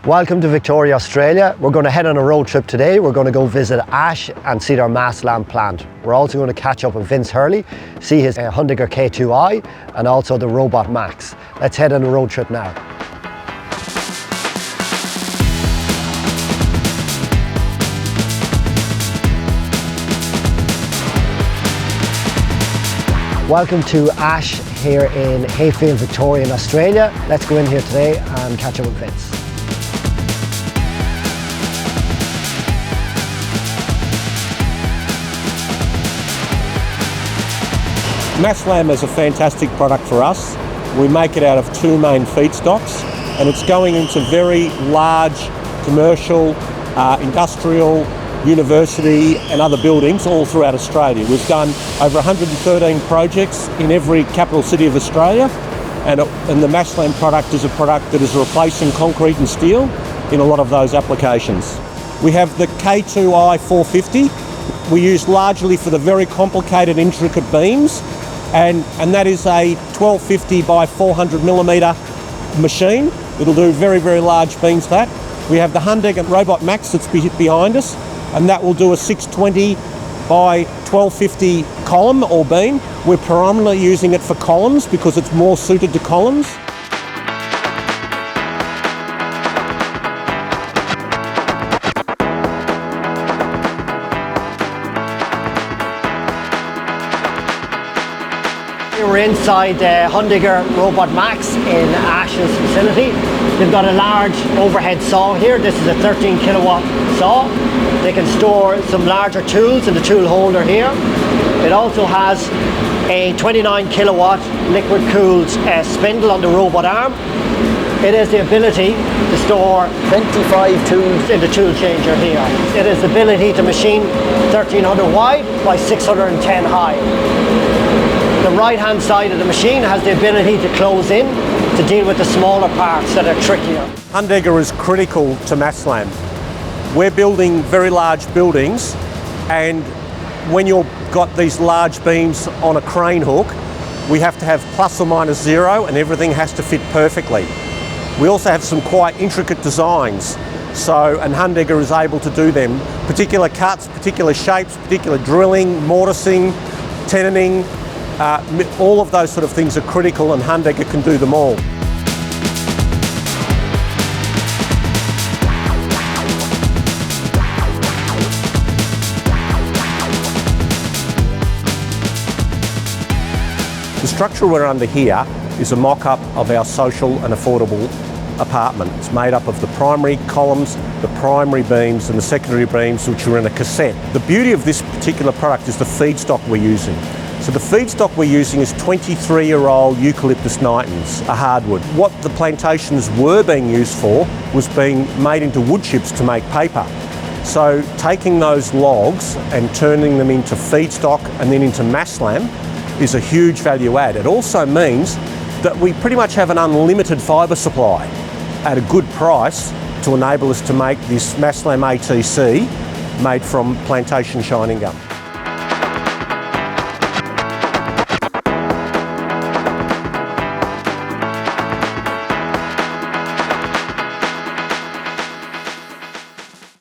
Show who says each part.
Speaker 1: Welcome to Victoria, Australia. We're going to head on a road trip today. We're going to go visit Ash and see their MASSLAM plant. We're also going to catch up with Vince Hurley, see his Hundegger K2i and also the Robot MAX. Let's head on a road trip now. Welcome to Ash here in Heyfield, Victoria in Australia. Let's go in here today and catch up with Vince.
Speaker 2: MASSLAM is a fantastic product for us. We make it out of two main feedstocks, and it's going into very large commercial, industrial, university and other buildings all throughout Australia. We've done over 113 projects in every capital city of Australia, and the MASSLAM product is a product that is replacing concrete and steel in a lot of those applications. We have the K2i 450. We use largely for the very complicated, intricate beams, and that is a 1250 by 400 millimetre machine. It'll do very, very large beams. That we have the Hundegger Robot MAX that's behind us, and that will do a 620 by 1250 column or beam. We're predominantly using it for columns because it's more suited to columns.
Speaker 1: We're inside the Hundegger Robot MAX in Ash's facility. They've got a large overhead saw here. This is a 13 kilowatt saw. They can store some larger tools in the tool holder here. It also has a 29 kilowatt liquid cooled spindle on the robot arm. It has the ability to store 25 tools in the tool changer here. It has the ability to machine 1300 wide by 610 high. The right hand side of the machine has the ability to close in to deal with the smaller parts that are trickier.
Speaker 2: Hundegger is critical to MASSLAM. We're building very large buildings, and when you've got these large beams on a crane hook, we have to have plus or minus zero, and everything has to fit perfectly. We also have some quite intricate designs, and Hundegger is able to do them. Particular cuts, particular shapes, particular drilling, mortising, tenoning, all of those sort of things are critical, and Hundegger can do them all. The structure we're under here is a mock-up of our social and affordable apartment. It's made up of the primary columns, the primary beams and the secondary beams, which are in a cassette. The beauty of this particular product is the feedstock we're using. So the feedstock we're using is 23-year-old eucalyptus nitens, a hardwood. What the plantations were being used for was being made into wood chips to make paper. So taking those logs and turning them into feedstock and then into MASSLAM is a huge value add. It also means that we pretty much have an unlimited fibre supply at a good price to enable us to make this MASSLAM ATC made from plantation shining gum.